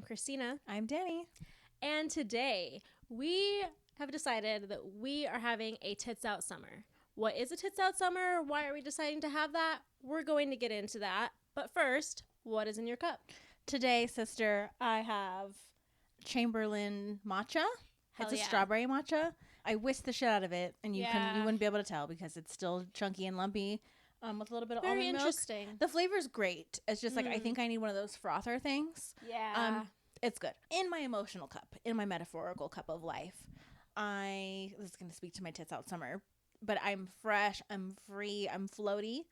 Christina. I'm Danie. And today we have decided that we are having a Tits Out summer. What is a Tits Out summer? Why are we deciding to have that? We're going to get into that. But first, what is in your cup? Today, sister, I have Chamberlain matcha. Hell It's a yeah. strawberry matcha. I whisked the shit out of it, and you Yeah. wouldn't be able to tell because it's still chunky and lumpy, with a little bit of Very almond interesting. milk. The flavor's great. It's just like I think I need one of those frother things. Yeah. It's good. In my emotional cup, in my metaphorical cup of life, this is going to speak to my Tits Out summer, but I'm fresh, I'm free, I'm floaty,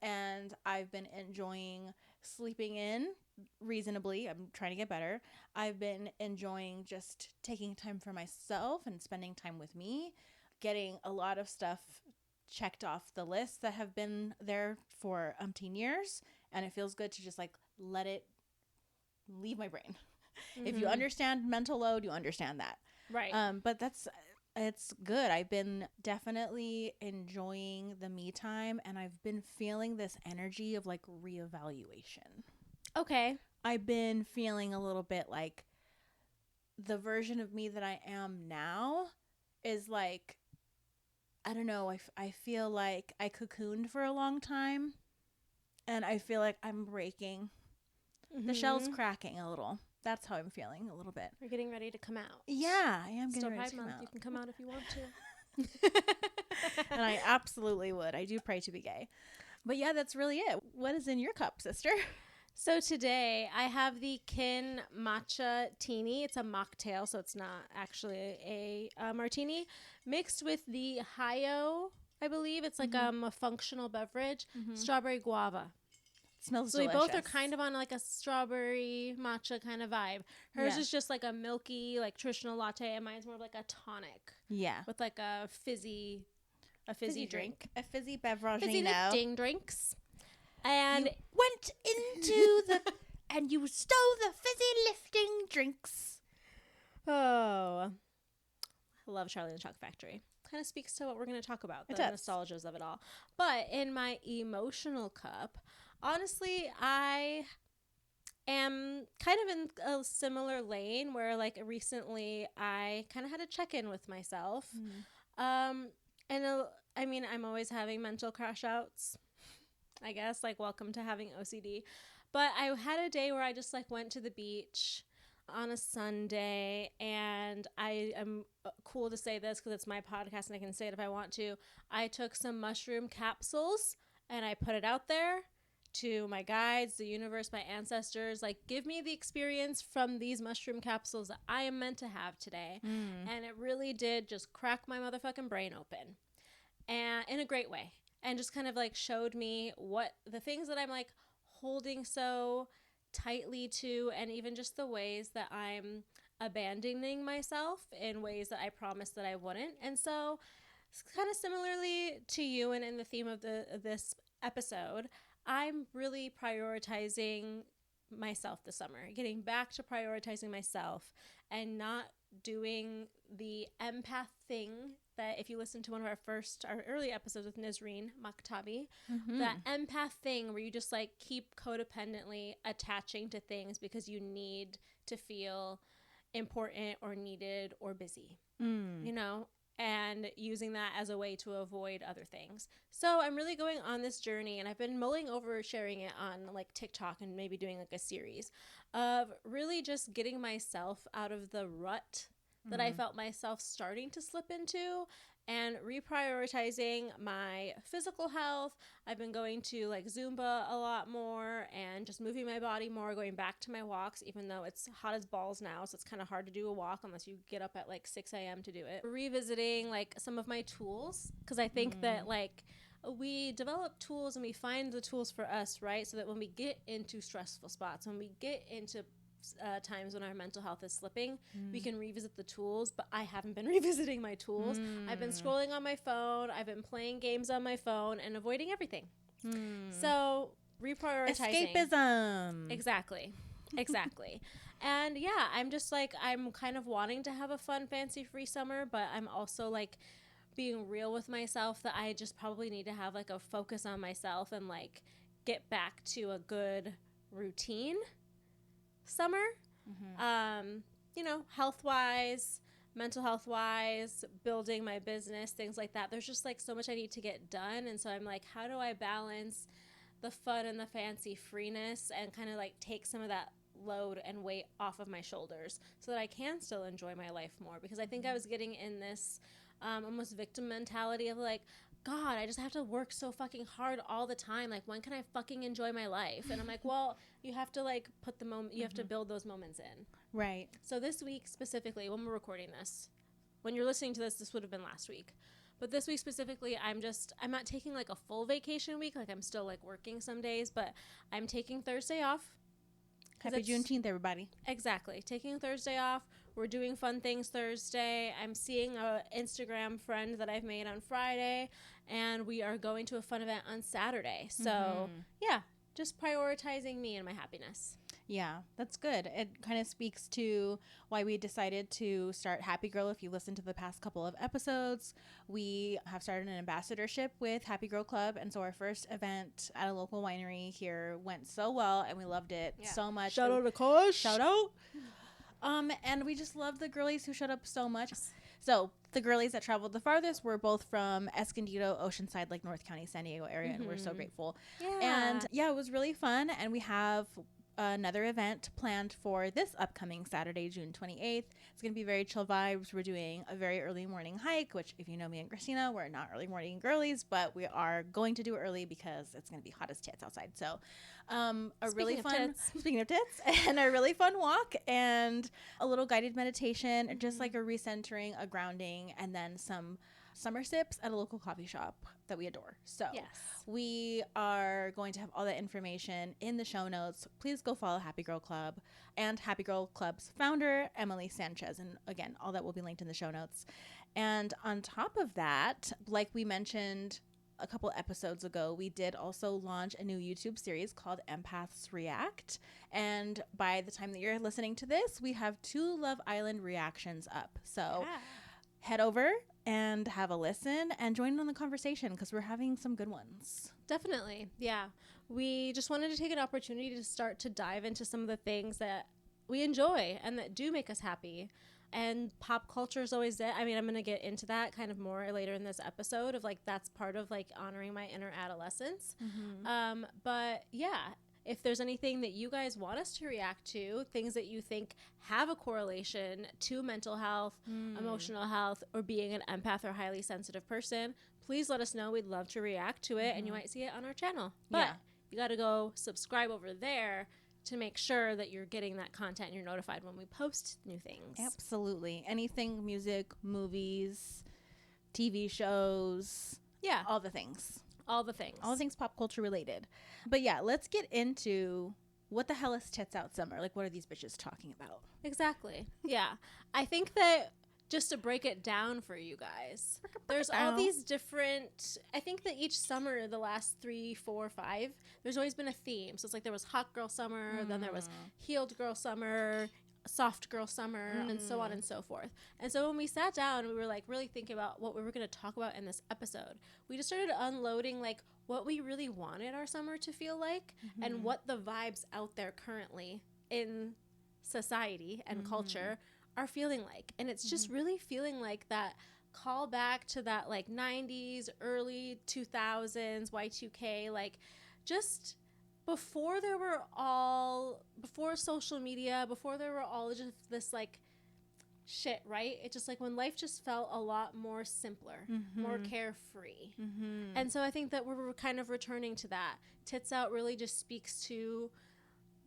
and I've been enjoying sleeping in reasonably. I'm trying to get better. I've been enjoying just taking time for myself and spending time with me, getting a lot of stuff checked off the list that have been there for umpteen years, and it feels good to just like let it leave my brain. If you understand mental load, you understand that. Right. But it's good. I've been definitely enjoying the me time, and I've been feeling this energy of like reevaluation. Okay. I've been feeling a little bit like the version of me that I am now is like, I don't know. I feel like I cocooned for a long time, and I feel like I'm breaking. The shell's cracking a little. That's how I'm feeling a little bit. We're getting ready to come out. Yeah, I am getting Still ready Pride to come Month. out. You can come out if you want to. And I absolutely would. I do pray to be gay. But yeah, that's really it. What is in your cup, sister? So today I have the Kin Matcha Teeny. It's a mocktail, so it's not actually a martini, mixed with the Hayo, I believe. It's like a functional beverage, strawberry guava. Smells So delicious. we both are kind of on like a strawberry matcha kind of vibe. Hers is just like a milky, like traditional latte, and mine's more of like a tonic. Yeah. With like a fizzy drink. A fizzy beverage. Fizzy lifting drinks. And you went into and you stole the fizzy lifting drinks. Oh, I love Charlie and the Chocolate Factory. Kind of speaks to what we're going to talk about, the nostalgias of it all. But in my emotional cup, honestly, I am kind of in a similar lane where like recently I kind of had a check-in with myself. I mean, I'm always having mental crash outs, I guess, like welcome to having OCD. But I had a day where I just like went to the beach on a Sunday, and I am cool to say this because it's my podcast and I can say it if I want to. I took some mushroom capsules and I put it out there to my guides, the universe, my ancestors, like give me the experience from these mushroom capsules that I am meant to have today. And it really did just crack my motherfucking brain open, and in a great way, and just kind of like showed me what the things that I'm like holding so tightly to, and even just the ways that I'm abandoning myself in ways that I promised that I wouldn't. And so kind of similarly to you and in the theme of this episode, I'm really prioritizing myself this summer, getting back to prioritizing myself and not doing the empath thing that if you listen to one of our early episodes with Nisreen Makhtabi, that empath thing where you just like keep codependently attaching to things because you need to feel important or needed or busy, you know, and using that as a way to avoid other things. So I'm really going on this journey, and I've been mulling over sharing it on like TikTok and maybe doing like a series of really just getting myself out of the rut that I felt myself starting to slip into, and reprioritizing my physical health. I've been going to like Zumba a lot more and just moving my body more, going back to my walks, even though it's hot as balls now, so it's kind of hard to do a walk unless you get up at like 6 a.m. to do it. Revisiting like some of my tools, because I think that like we develop tools and we find the tools for us, right? So that when we get into stressful spots, when we get into times when our mental health is slipping, we can revisit the tools. But I haven't been revisiting my tools. I've been scrolling on my phone. I've been playing games on my phone and avoiding everything. So reprioritizing. Escapism. Exactly. And yeah, I'm just like, I'm kind of wanting to have a fun, fancy-free summer, but I'm also like being real with myself that I just probably need to have like a focus on myself and like get back to a good routine summer. You know, health-wise, mental health-wise, building my business, things like that. There's just like so much I need to get done. And so I'm like, how do I balance the fun and the fancy freeness and kind of like take some of that load and weight off of my shoulders so that I can still enjoy my life more? Because I think I was getting in this almost victim mentality of like, God, I just have to work so fucking hard all the time. Like, when can I fucking enjoy my life? And I'm like, well, you have to like put the moment, you have to build those moments in. Right. So this week specifically, when we're recording this, when you're listening to this, this would have been last week. But this week specifically, I'm not taking like a full vacation week. Like, I'm still like working some days, but I'm taking Thursday off. Happy Juneteenth, everybody. Exactly. Taking Thursday off. We're doing fun things Thursday. I'm seeing a Instagram friend that I've made on Friday, and we are going to a fun event on Saturday. So, yeah, just prioritizing me and my happiness. Yeah, that's good. It kind of speaks to why we decided to start Happy Girl. If you listen to the past couple of episodes, we have started an ambassadorship with Happy Girl Club. And so our first event at a local winery here went so well, and we loved it so much. Shout out to Kosh. Shout out. And we just love the girlies who showed up so much. So the girlies that traveled the farthest were both from Escondido, Oceanside, like North County, San Diego area, and we're so grateful. Yeah. And yeah, it was really fun. And we have another event planned for this upcoming Saturday, June 28th. It's going to be very chill vibes. We're doing a very early morning hike, which if you know me and Christina, we're not early morning girlies, but we are going to do it early because it's going to be hot as tits outside. So speaking of tits, and a really fun walk and a little guided meditation, just like a recentering, a grounding, and then some summer sips at a local coffee shop that we adore. So we are going to have all that information in the show notes. Please go follow Happy Girl Club and Happy Girl Club's founder, Emily Sanchez. And again, all that will be linked in the show notes. And on top of that, like we mentioned a couple episodes ago, we did also launch a new YouTube series called Empaths React. And by the time that you're listening to this, we have 2 Love Island reactions up. So head over and have a listen and join in on the conversation because we're having some good ones. Definitely. Yeah. We just wanted to take an opportunity to start to dive into some of the things that we enjoy and that do make us happy. And pop culture is always it. I mean, I'm going to get into that kind of more later in this episode of like, that's part of like honoring my inner adolescence. But yeah, if there's anything that you guys want us to react to, things that you think have a correlation to mental health, emotional health, or being an empath or highly sensitive person, please let us know. We'd love to react to it, and you might see it on our channel. But you got to go subscribe over there to make sure that you're getting that content and you're notified when we post new things. Absolutely. Anything, music, movies, TV shows. Yeah. All the things. All the things. All things pop culture related. But yeah, let's get into what the hell is Tits Out Summer? Like, what are these bitches talking about? Exactly. Yeah. I think that just to break it down for you guys, there's all these different, I think that each summer, the last 3, 4, 5, there's always been a theme. So it's like there was hot girl summer, then there was healed girl summer, soft girl summer, and so on and so forth. And so when we sat down, we were like really thinking about what we were going to talk about in this episode. We just started unloading like what we really wanted our summer to feel like and what the vibes out there currently in society and culture are feeling like. And it's just really feeling like that call back to that like 90s, early 2000s, Y2K, like just before social media, before there were all just this like shit, right? It just like when life just felt a lot more simpler, more carefree. And so I think that we're kind of returning to that. Tits Out really just speaks to,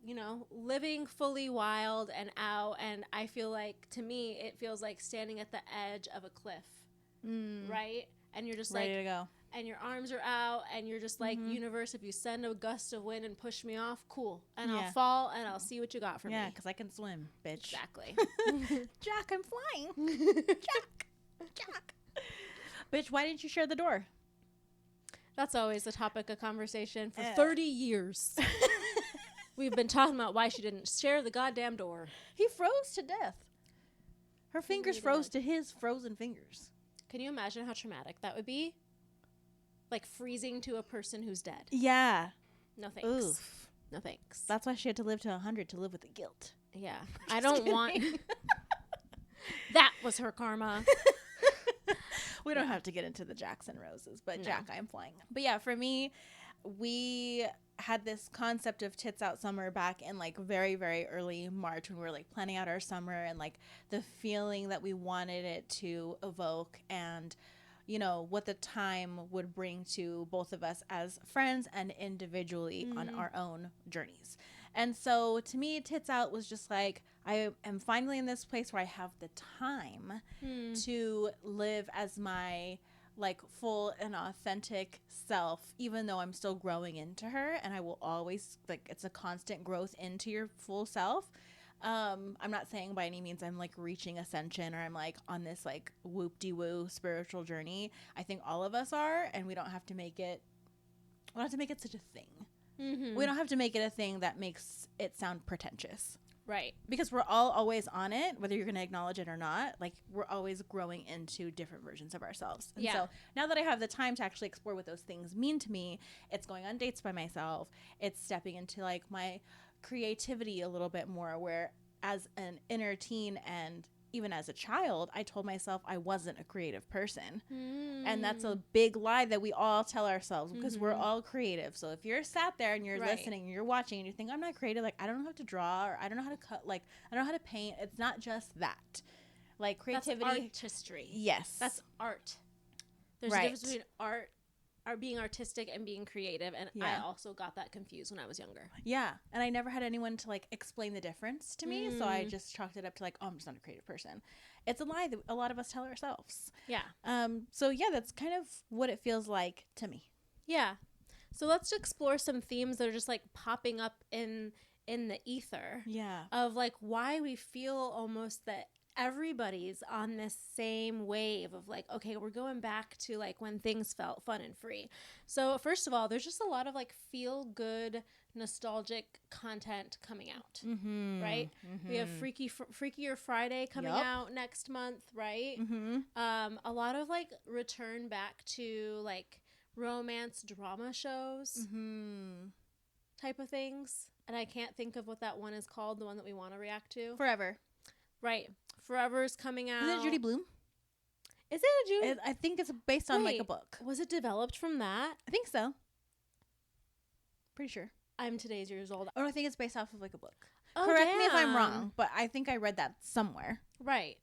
you know, living fully wild and out. And I feel like, to me, it feels like standing at the edge of a cliff, right? And you're just ready like, to go. And your arms are out, and you're just like, universe, if you send a gust of wind and push me off, cool. And I'll fall, and I'll see what you got for me. Yeah, because I can swim, bitch. Exactly. Jack, I'm flying. Jack. Bitch, why didn't you share the door? That's always the topic of conversation for 30 years. We've been talking about why she didn't share the goddamn door. He froze to death. Her fingers froze to his frozen fingers. Can you imagine how traumatic that would be? Like freezing to a person who's dead. Yeah. No thanks. Oof. No thanks. That's why she had to live to 100 to live with the guilt. Yeah. I don't want... That was her karma. We don't have to get into the Jackson roses, but Jack, I'm flying. But yeah, for me, we had this concept of Tits Out Summer back in like very, very early March when we were like planning out our summer and like the feeling that we wanted it to evoke and, you know, what the time would bring to both of us as friends and individually on our own journeys. And so to me, Tits Out was just like, I am finally in this place where I have the time to live as my like full and authentic self, even though I'm still growing into her. And I will always, like, it's a constant growth into your full self. I'm not saying by any means I'm like reaching ascension or I'm like on this like whoop-de-woo spiritual journey. I think all of us are, and we don't have to make it such a thing. We don't have to make it a thing that makes it sound pretentious. Right. Because we're all always on it, whether you're going to acknowledge it or not. Like, we're always growing into different versions of ourselves. And so now that I have the time to actually explore what those things mean to me, it's going on dates by myself. It's stepping into, like, my creativity a little bit more, where as an inner teen and even as a child, I told myself I wasn't a creative person. And that's a big lie that we all tell ourselves, because we're all creative. So if you're sat there and you're listening and you're watching and you think, I'm not creative, like, I don't know how to draw, or I don't know how to cut, like, I don't know how to paint. It's not just that. Like, creativity. That's artistry. Yes. That's art. There's a difference between art, being artistic, and being creative. And I also got that confused when I was younger. Yeah. And I never had anyone to, like, explain the difference to me. So I just chalked it up to, like, oh, I'm just not a creative person. It's a lie that a lot of us tell ourselves. Yeah. So, yeah, that's kind of what it feels like to me. Yeah. So let's explore some themes that are just, like, popping up in the ether. Yeah. Of, like, why we feel almost that everybody's on this same wave of like, okay, we're going back to like when things felt fun and free. So first of all, there's just a lot of like feel good nostalgic content coming out, right? We have Freakier Friday coming out next month, right? A lot of like return back to like romance drama shows type of things. And I can't think of what that one is called, the one that we want to react to. Forever. Right. Forever's coming out. Is it Judy Blume? Is it a Judy? I think it's based on like a book. Was it developed from that? I think so. Pretty sure. I'm today's years old. Or I think it's based off of like a book. Oh, Correct me if I'm wrong, but I think I read that somewhere. Right.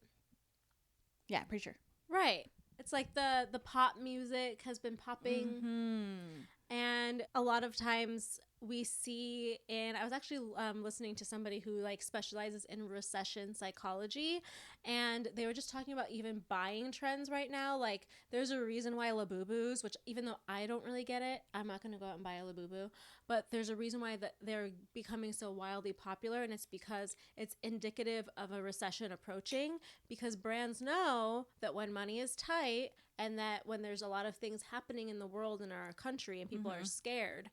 Yeah, pretty sure. Right. It's like the pop music has been popping. And a lot of times we see, and I was actually listening to somebody who like specializes in recession psychology, and they were just talking about even buying trends right now. Like there's a reason why Labubus, which even though I don't really get it, I'm not going to go out and buy a Labubu, but there's a reason why that they're becoming so wildly popular, and it's because it's indicative of a recession approaching, because brands know that when money is tight and that when there's a lot of things happening in the world in our country and people are scared,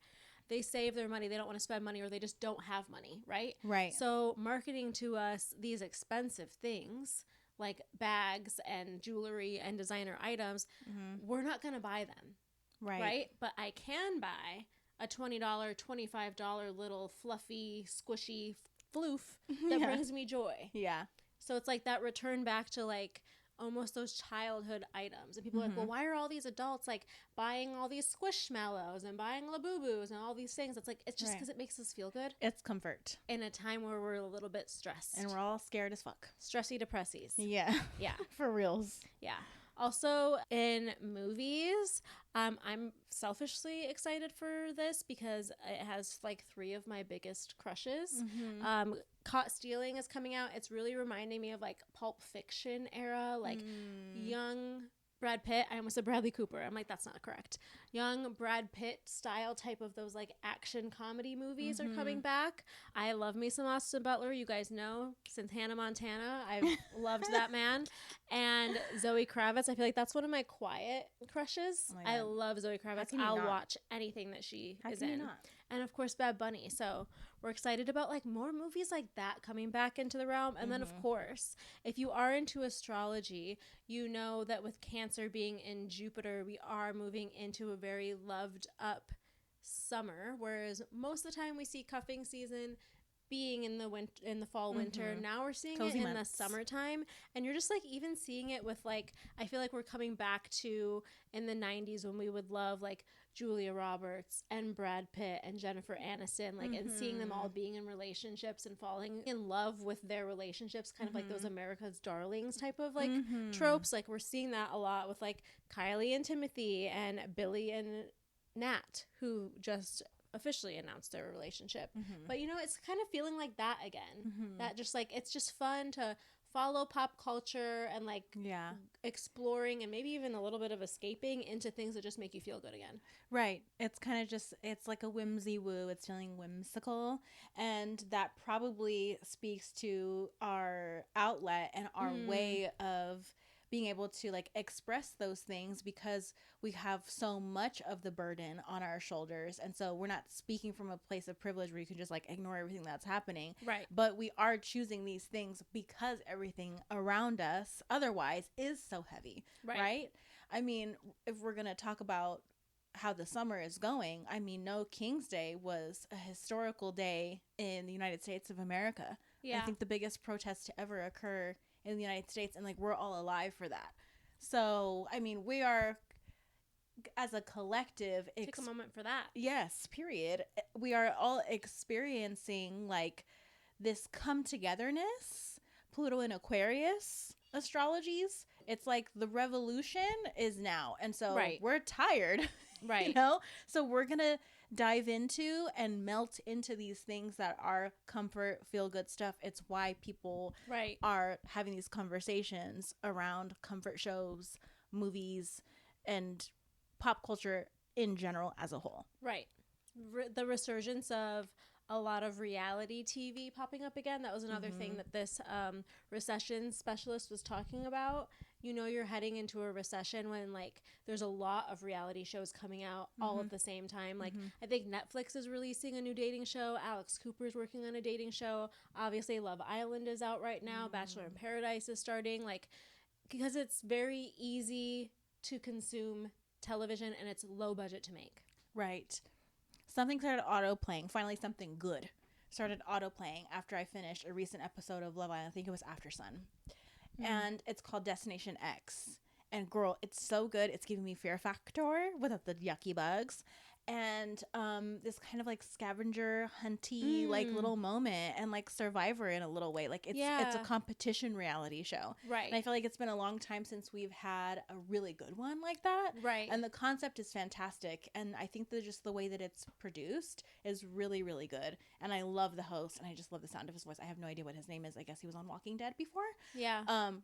they save their money. They don't want to spend money, or they just don't have money, right? Right. So marketing to us these expensive things like bags and jewelry and designer items, we're not going to buy them. Right. But I can buy a $20, $25 little fluffy, squishy floof that brings me joy. Yeah. So it's like that return back to like almost those childhood items. And people are like, well, why are all these adults like buying all these squishmallows and buying Labubus and all these things? It's like, it's just because it makes us feel good. It's comfort. In a time where we're a little bit stressed. And we're all scared as fuck. Stressy depressies. Yeah. Yeah. For reals. Yeah. Also in movies, I'm selfishly excited for this because it has like 3 of my biggest crushes. Caught Stealing is coming out. It's really reminding me of like Pulp Fiction era, like young Brad Pitt. I almost said Bradley Cooper. I'm like, that's not correct. Young Brad Pitt style type of those like action comedy movies are coming back. I love me some Austin Butler. You guys know, since Hannah Montana, I've loved that man. And Zoe Kravitz, I feel like that's one of my quiet crushes. Oh, I love Zoe Kravitz. I'll watch anything that she is in. And of course, Bad Bunny. So we're excited about like more movies like that coming back into the realm. And then of course, if you are into astrology, you know that with Cancer being in Jupiter, we are moving into a very loved up summer. Whereas most of the time we see cuffing season being in the fall winter. Now we're seeing Cozy it in months. The summertime, and you're just like even seeing it with like, I feel like we're coming back to in the 90s when we would love like Julia Roberts and Brad Pitt and Jennifer Aniston, like, and seeing them all being in relationships and falling in love with their relationships, kind of like those America's Darlings type of like tropes. Like we're seeing that a lot with like Kylie and Timothy and Billy and Nat, who just officially announced their relationship. But you know, it's kind of feeling like that again. That just like, it's just fun to follow pop culture and like exploring and maybe even a little bit of escaping into things that just make you feel good again. Right. It's kind of just, it's like a whimsy woo. It's feeling whimsical, and that probably speaks to our outlet and our way of being able to like express those things, because we have so much of the burden on our shoulders. And so we're not speaking from a place of privilege where you can just like ignore everything that's happening. Right. But we are choosing these things because everything around us otherwise is so heavy. Right? I mean, if we're going to talk about how the summer is going, I mean, No King's Day was a historical day in the United States of America. I think the biggest protest to ever occur in the United States, and like we're all alive for that. So I mean, we are, as a collective, take a moment for that. Yes, period. We are all experiencing like this come togetherness. Pluto in Aquarius astrologies, it's like the revolution is now, and so we're tired. You know, so we're gonna dive into and melt into these things that are comfort, feel good stuff. It's why people are having these conversations around comfort shows, movies, and pop culture in general as a whole. The resurgence of a lot of reality TV popping up again. That was another thing that this recession specialist was talking about. You know, you're heading into a recession when like there's a lot of reality shows coming out all at the same time. Like I think Netflix is releasing a new dating show. Alex Cooper's working on a dating show. Obviously Love Island is out right now. Bachelor in Paradise is starting, like, because it's very easy to consume television and it's low budget to make. Right. Something started auto-playing. Finally, something good started auto-playing after I finished a recent episode of Love Island. I think it was After Sun. And it's called Destination X. And girl, it's so good. It's giving me Fear Factor without the yucky bugs. And this kind of like scavenger hunty like little moment, and like Survivor in a little way. Like it's a competition reality show. And I feel like it's been a long time since we've had a really good one like that. And the concept is fantastic. And I think that just the way that it's produced is really, really good. And I love the host, and I just love the sound of his voice. I have no idea what his name is. I guess he was on Walking Dead before.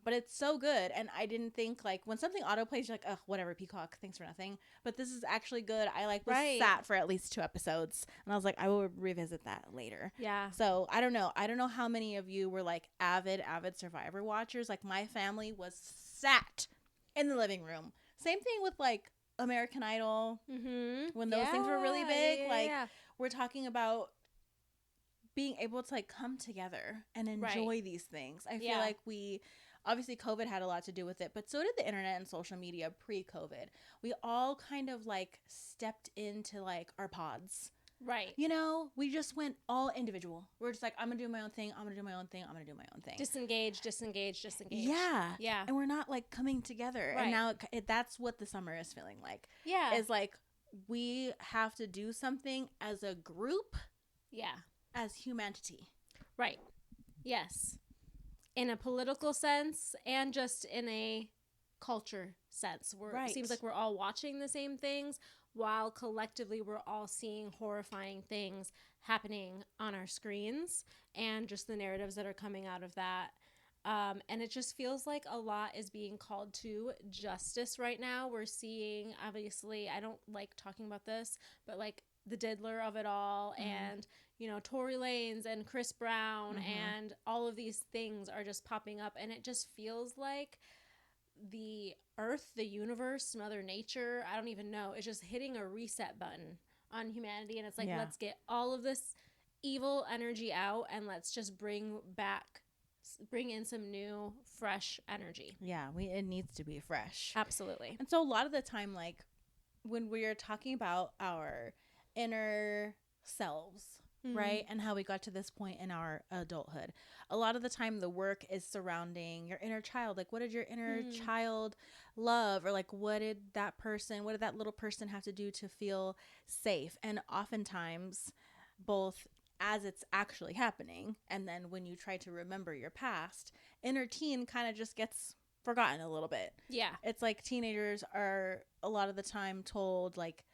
But it's so good. And I didn't think like when something auto plays, you're like, oh, whatever, Peacock, thanks for nothing. But this is actually good. I like this. Sat for at least 2 episodes, and I was like, I will revisit that later. So I don't know how many of you were like avid Survivor watchers. Like my family was sat in the living room. Same thing with like American Idol. When those things were really big. We're talking about being able to like come together and enjoy these things. I feel like obviously COVID had a lot to do with it, but so did the internet and social media pre-COVID. We all kind of like stepped into like our pods. You know, we just went all individual. We're just like, I'm going to do my own thing. I'm going to do my own thing. I'm going to do my own thing. Disengage. Yeah. And we're not like coming together. And now that's what the summer is feeling like. Is like we have to do something as a group. As humanity. Yes. In a political sense and just in a culture sense. It seems like we're all watching the same things while collectively we're all seeing horrifying things happening on our screens and just the narratives that are coming out of that. And it just feels like a lot is being called to justice right now. We're seeing, obviously, I don't like talking about this, but like the diddler of it all and, you know, Tory Lanez and Chris Brown and all of these things are just popping up. And it just feels like the earth, the universe, Mother Nature, I don't even know, it's just hitting a reset button on humanity. And it's like, let's get all of this evil energy out and let's just bring in some new, fresh energy. It needs to be fresh. Absolutely. And so a lot of the time, like when we're talking about our inner selves, right? And how we got to this point in our adulthood. A lot of the time the work is surrounding your inner child. Like, what did your inner child love? Or like, what did that little person have to do to feel safe? And oftentimes, both as it's actually happening and then when you try to remember your past, inner teen kind of just gets forgotten a little bit. Yeah. It's like teenagers are a lot of the time told like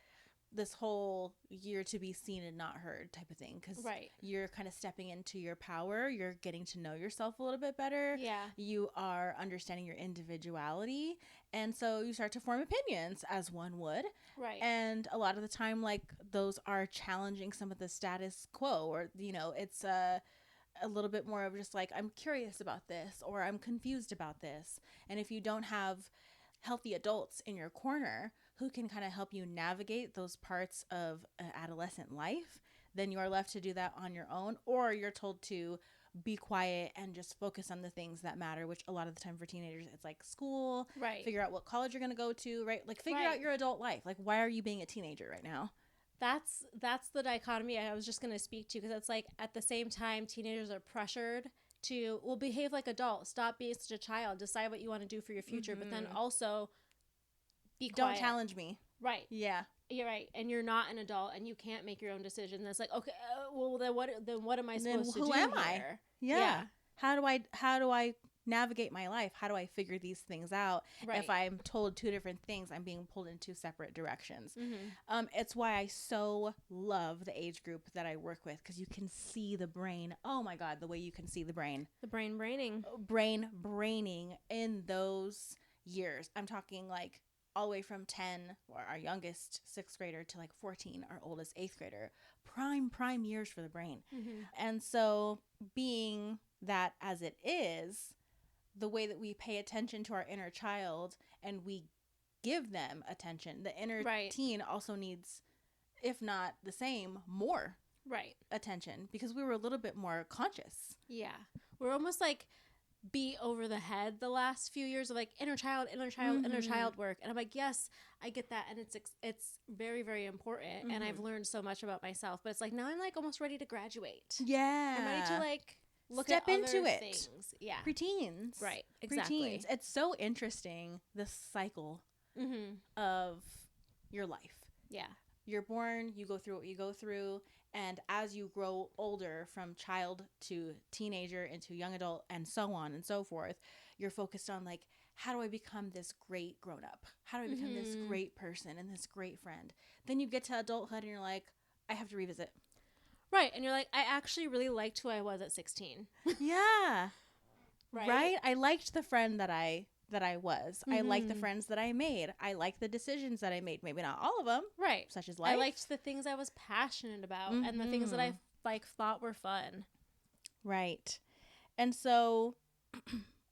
this whole you're to be seen and not heard type of thing, because you're kind of stepping into your power, you're getting to know yourself a little bit better, you are understanding your individuality, and so you start to form opinions as one would, and a lot of the time like those are challenging some of the status quo, or you know, it's a little bit more of just like, I'm curious about this, or I'm confused about this. And if you don't have healthy adults in your corner who can kind of help you navigate those parts of adolescent life, then you are left to do that on your own, or you're told to be quiet and just focus on the things that matter, which a lot of the time for teenagers, it's like school, figure out what college you're going to go to, right? Like figure out your adult life. Like, why are you being a teenager right now? That's the dichotomy I was just going to speak to, because it's like at the same time, teenagers are pressured to, well, behave like adults, stop being such a child, decide what you want to do for your future, but then also be quiet. Don't challenge me. Right. Yeah. You're right. And you're not an adult and you can't make your own decisions. And it's like, okay, well, then what am I supposed to do? Who am I? Yeah. How do I navigate my life? How do I figure these things out? If I'm told two different things, I'm being pulled in two separate directions. It's why I so love the age group that I work with, because you can see the brain. Oh my God, the way you can see the brain. The brain braining. Brain braining in those years. I'm talking like all the way from 10, or our youngest 6th grader, to like 14, our oldest 8th grader. Prime years for the brain. And so being that as it is, the way that we pay attention to our inner child and we give them attention, the inner teen also needs, if not the same, more attention, because we were a little bit more conscious. Yeah. We're almost like beat over the head the last few years of like inner child work. And I'm like, yes, I get that. And it's very, very important. And I've learned so much about myself, but it's like, now I'm like almost ready to graduate. Yeah. I'm ready to like step into it. Things. Yeah. Preteens. Right. Exactly. Preteens. It's so interesting, the cycle of your life. Yeah. You're born, you go through what you go through, and as you grow older, from child to teenager into young adult and so on and so forth, you're focused on like, how do I become this great grown up? How do I become this great person and this great friend? Then you get to adulthood and you're like, I have to revisit. Right. And you're like, I actually really liked who I was at 16. Yeah. Right? I liked the friend that I was. I liked the friends that I made. I liked the decisions that I made. Maybe not all of them. Right. Such as life. I liked the things I was passionate about and the things that I like thought were fun. Right. And so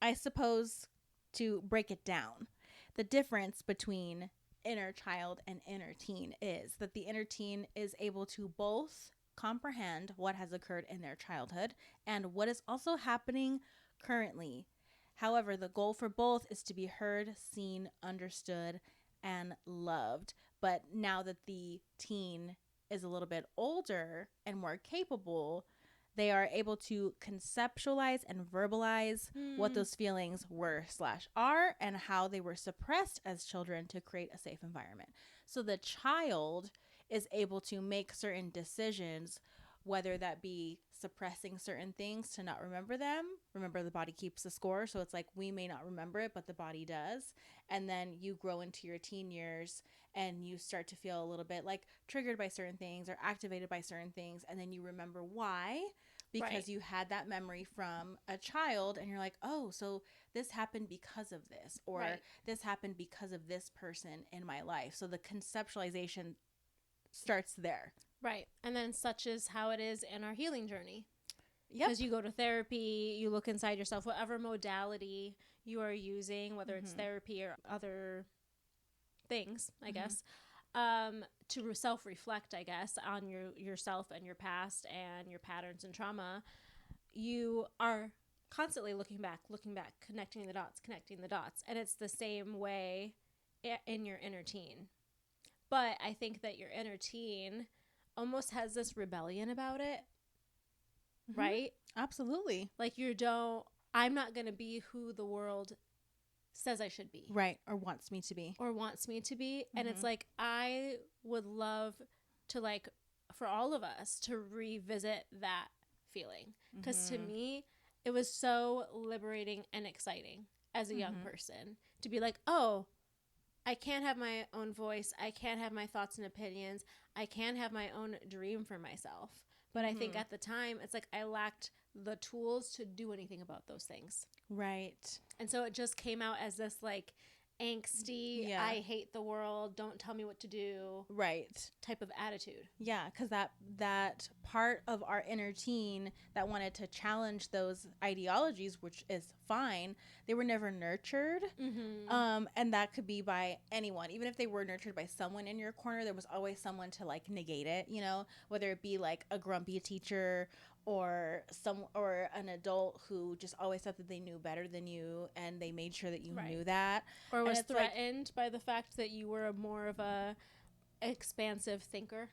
I suppose to break it down, the difference between inner child and inner teen is that the inner teen is able to both comprehend what has occurred in their childhood and what is also happening currently. However, the goal for both is to be heard, seen, understood, and loved. But now that the teen is a little bit older and more capable, they are able to conceptualize and verbalize what those feelings were/are and how they were suppressed as children to create a safe environment. So the child is able to make certain decisions, whether that be suppressing certain things to not remember them. Remember, the body keeps the score. So it's like, we may not remember it, but the body does. And then you grow into your teen years and you start to feel a little bit like triggered by certain things or activated by certain things. And then you remember why, because you had that memory from a child and you're like, oh, so this happened because of this, or this happened because of this person in my life. So the conceptualization starts there. Right. And then such is how it is in our healing journey. Because you go to therapy, you look inside yourself, whatever modality you are using, whether it's therapy or other things, I guess, to self-reflect, I guess, on yourself and your past and your patterns and trauma. You are constantly looking back, connecting the dots. And it's the same way in your inner teen. But I think that your inner teen almost has this rebellion about it, right? Absolutely. Like I'm not going to be who the world says I should be. Right. Or wants me to be. And it's like, I would love to, like, for all of us to revisit that feeling. Because to me, it was so liberating and exciting as a young person to be like, oh, I can't have my own voice. I can't have my thoughts and opinions. I can't have my own dream for myself. But I think at the time, it's like I lacked the tools to do anything about those things. Right. And so it just came out as this, like, angsty, I hate the world, don't tell me what to do, right, type of attitude. Yeah, because that part of our inner teen that wanted to challenge those ideologies, which is fine, they were never nurtured. And that could be by anyone. Even if they were nurtured by someone in your corner, there was always someone to, like, negate it, you know, whether it be like a grumpy teacher or an adult who just always thought that they knew better than you, and they made sure that you knew that, or was threatened by the fact that you were more of a expansive thinker.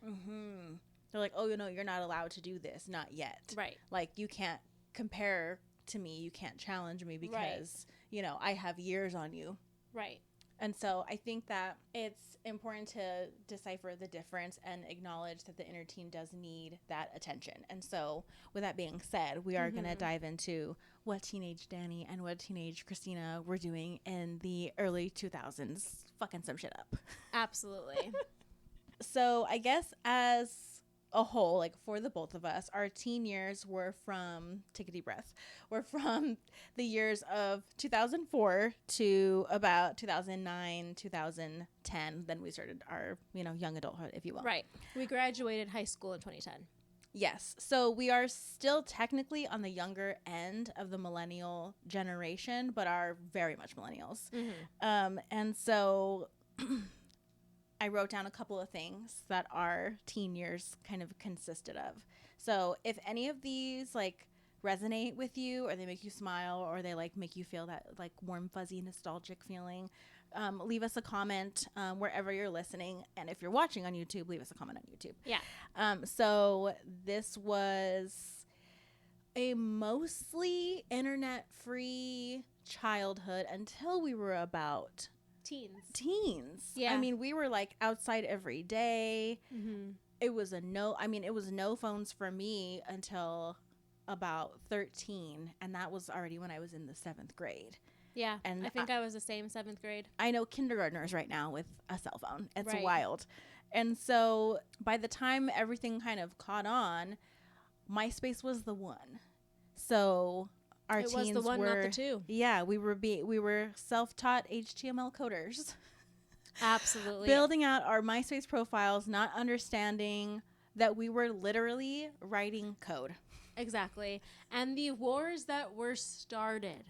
They're like, oh, you know, you're not allowed to do this, not yet, right? Like, you can't compare to me, you can't challenge me because you know, I have years on you, right? And so I think that it's important to decipher the difference and acknowledge that the inner teen does need that attention. And so with that being said, we are going to dive into what teenage Danie and what teenage Crystina were doing in the early 2000s, fucking some shit up. Absolutely. So I guess as a whole, like for the both of us, our teen years were from, take a deep breath, were from the years of 2004 to about 2009, 2010. Then we started our, you know, young adulthood, if you will. Right. We graduated high school in 2010. Yes. So we are still technically on the younger end of the millennial generation, but are very much millennials. And so I wrote down a couple of things that our teen years kind of consisted of. So if any of these, like, resonate with you, or they make you smile, or they, like, make you feel that, like, warm, fuzzy, nostalgic feeling, leave us a comment wherever you're listening. And if you're watching on YouTube, leave us a comment on YouTube. Yeah. So this was a mostly internet-free childhood until we were about teens. Yeah. I mean, we were, like, outside every day. It was no phones for me until about 13, and that was already when I was in the 7th grade. Yeah. And I think I was the same 7th grade. I know kindergartners right now with a cell phone. It's wild. And so by the time everything kind of caught on, MySpace was the one. So our teens was the one, were, not the two. Yeah, we were self-taught HTML coders. Absolutely. Building out our MySpace profiles, not understanding that we were literally writing code. Exactly. And the wars that were started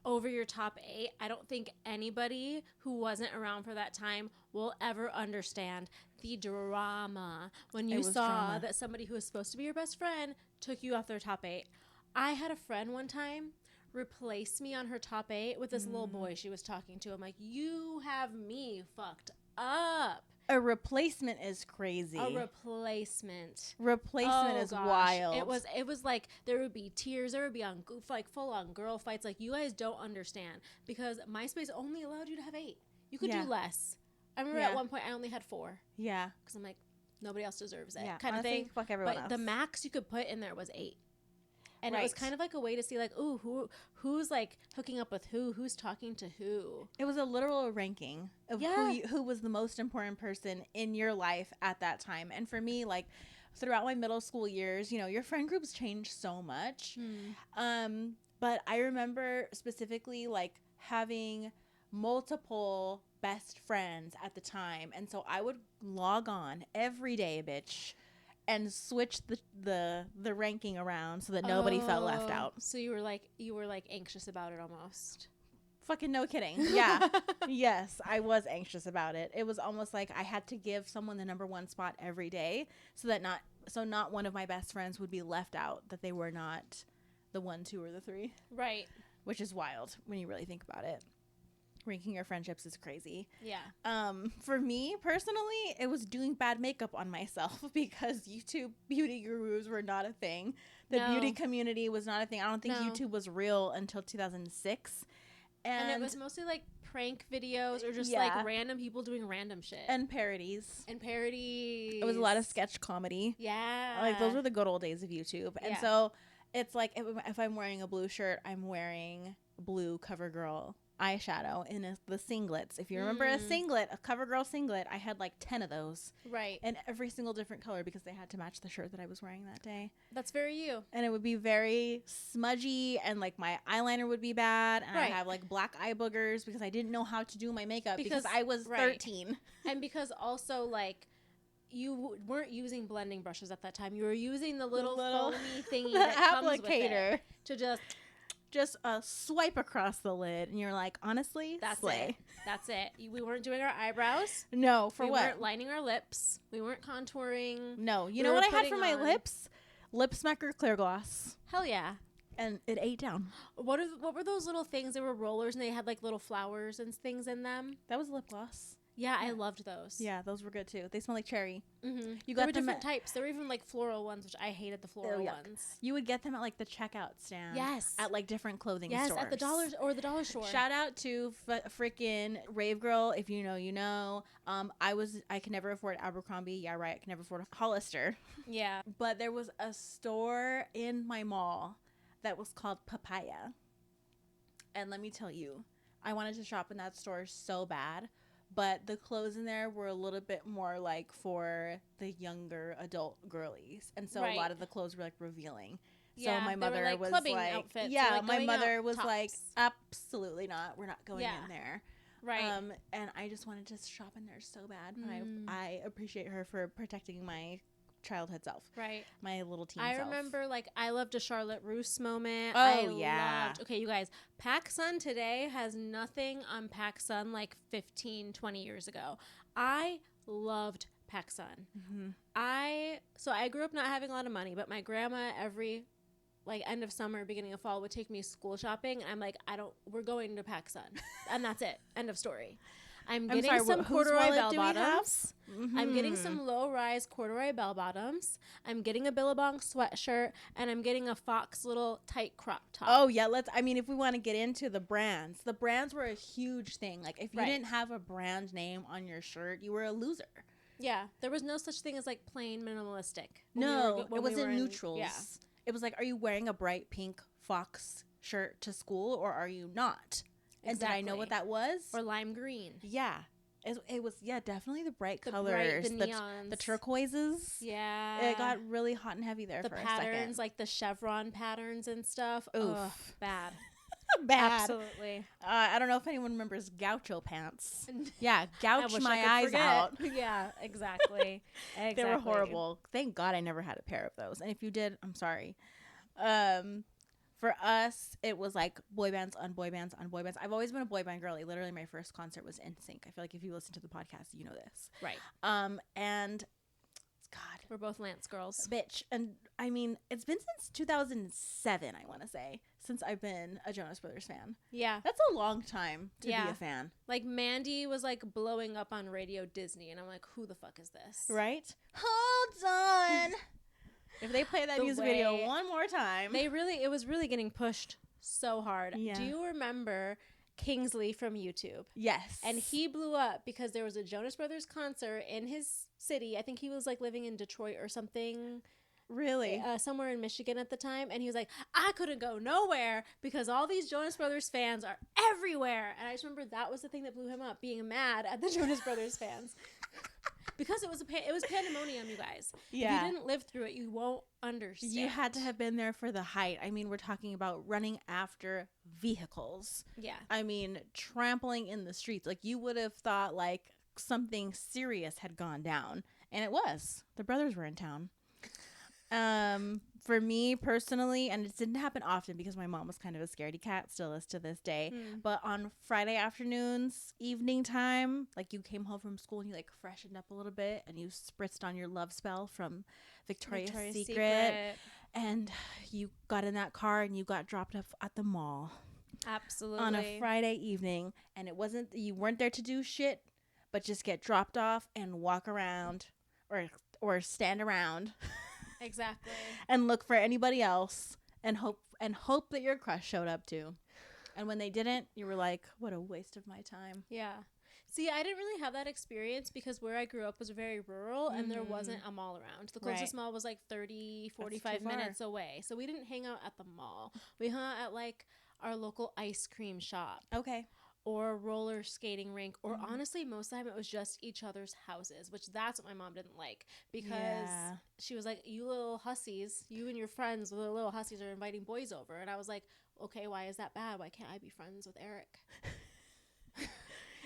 over your top 8, I don't think anybody who wasn't around for that time will ever understand the drama when you saw that somebody who was supposed to be your best friend took you off their top 8. I had a friend one time replace me on her top 8 with this little boy she was talking to. I'm like, you have me fucked up. A replacement is crazy. A replacement is wild. It was like there would be tears. There would be like full on girl fights. Like, you guys don't understand, because MySpace only allowed you to have 8. You could do less. I remember at one point I only had 4. Yeah, because I'm like, nobody else deserves it, kind honestly, of thing. Fuck everyone else. The max you could put in there was 8. And it was kind of like a way to see, like, ooh, who's like hooking up with who's talking to who. It was a literal ranking of who was the most important person in your life at that time. And for me, like, throughout my middle school years, you know, your friend groups change so much. But I remember specifically, like, having multiple best friends at the time. And so I would log on every day, bitch, and switch the ranking around so that nobody felt left out. So you were like anxious about it almost. Fucking no kidding. Yeah. Yes, I was anxious about it. It was almost like I had to give someone the number 1 spot every day so that not one of my best friends would be left out, that they were not the 1, 2, or the 3. Right. Which is wild when you really think about it. ranking your friendships is crazy. Yeah. For me personally, it was doing bad makeup on myself because YouTube beauty gurus were not a thing. The beauty community was not a thing. I don't think YouTube was real until 2006. And it was mostly like prank videos or just like random people doing random shit. And parodies. It was a lot of sketch comedy. Yeah. Like those were the good old days of YouTube. And so it's like if I'm wearing a blue shirt, I'm wearing blue CoverGirl eyeshadow in the singlets. If you remember a singlet, a CoverGirl singlet, I had like 10 of those. Right. And every single different color because they had to match the shirt that I was wearing that day. That's very you. And it would be very smudgy and like my eyeliner would be bad. And I have like black eye boogers because I didn't know how to do my makeup because I was 13. And because also like you weren't using blending brushes at that time. You were using the little foamy thingy that comes with it to just swipe across the lid, and you're like, honestly, that's it. We weren't doing our eyebrows. No, we weren't lining our lips. We weren't contouring. No, you know what I had for my lips? Lip Smacker Clear Gloss. Hell yeah. And it ate down. What were those little things? They were rollers, and they had like little flowers and things in them. That was lip gloss. Yeah, I loved those. Yeah, those were good too. They smell like cherry. Mm-hmm. There were different types. There were even like floral ones, which I hated the floral ones. You would get them at like the checkout stand. Yes. At like different clothing stores. Yes, at the dollar store. Shout out to freaking Rave Girl. If you know, you know. I can never afford Abercrombie. Yeah, right. I can never afford Hollister. Yeah. But there was a store in my mall that was called Papaya. And let me tell you, I wanted to shop in that store so bad. But the clothes in there were a little bit more like for the younger adult girlies. And so a lot of the clothes were like revealing. Yeah, so my mother like was like, outfits, yeah, like my mother was tops. Like, absolutely not. We're not going in there. Right. And I just wanted to shop in there so bad. And I appreciate her for protecting my childhood self. Right. My little teen self. I remember like I loved a Charlotte Russe moment. Oh, okay, you guys, PacSun today has nothing on PacSun like 15, 20 years ago. I loved PacSun. Mm-hmm. I grew up not having a lot of money, but my grandma every like end of summer, beginning of fall would take me school shopping. And I'm like, we're going to PacSun. And that's it. End of story. I'm getting some corduroy bell bottoms. Mm-hmm. I'm getting some low-rise corduroy bell bottoms. I'm getting a Billabong sweatshirt, and I'm getting a Fox little tight crop top. Oh yeah, if we want to get into the brands were a huge thing. Like if you didn't have a brand name on your shirt, you were a loser. Yeah, there was no such thing as like plain minimalistic. It was in neutrals. Yeah. It was like, are you wearing a bright pink Fox shirt to school, or are you not? And did I know what that was? Or lime green. Yeah. It was, definitely the bright colors. The neons. The turquoises. Yeah. It got really hot and heavy there for a second. The patterns, like the chevron patterns and stuff. Oof. Ugh, bad. Bad. Absolutely. I don't know if anyone remembers gaucho pants. Yeah, gouge my eyes out. Yeah, exactly. They were horrible. Thank God I never had a pair of those. And if you did, I'm sorry. For us, it was like boy bands on boy bands on boy bands. I've always been a boy band girly. Literally, my first concert was NSYNC. I feel like if you listen to the podcast, you know this. Right. And God, we're both Lance girls. Bitch. And I mean, it's been since 2007, I want to say, since I've been a Jonas Brothers fan. Yeah. That's a long time to be a fan. Like Mandy was like blowing up on Radio Disney, and I'm like, who the fuck is this? Right? Hold on. If they play that music video one more time. It was really getting pushed so hard. Yeah. Do you remember Kingsley from YouTube? Yes. And he blew up because there was a Jonas Brothers concert in his city. I think he was like living in Detroit or something. Really? Somewhere in Michigan at the time. And he was like, I couldn't go nowhere because all these Jonas Brothers fans are everywhere. And I just remember that was the thing that blew him up, being mad at the Jonas Brothers fans. Because it was pandemonium, you guys. Yeah. If you didn't live through it, you won't understand. You had to have been there for the height. I mean, we're talking about running after vehicles. Yeah. I mean, trampling in the streets. Like, you would have thought, like, something serious had gone down. And it was. The brothers were in town. For me personally, and it didn't happen often because my mom was kind of a scaredy cat, still is to this day. But on Friday afternoons, evening time, like you came home from school and you like freshened up a little bit and you spritzed on your love spell from Victoria's Secret, and you got in that car and you got dropped off at the mall. Absolutely. On a Friday evening, and you weren't there to do shit, but just get dropped off and walk around or stand around. Exactly. And look for anybody else and hope that your crush showed up too. And when they didn't, you were like, what a waste of my time. Yeah. See, I didn't really have that experience because where I grew up was very rural and there wasn't a mall around. The closest mall was like 30, 45 minutes away. So we didn't hang out at the mall. We hung out at like our local ice cream shop. Okay. Or roller skating rink. Or honestly, most of the time it was just each other's houses, which that's what my mom didn't like because she was like, you little hussies, you and your friends, the little hussies are inviting boys over. And I was like, okay, why is that bad? Why can't I be friends with Eric?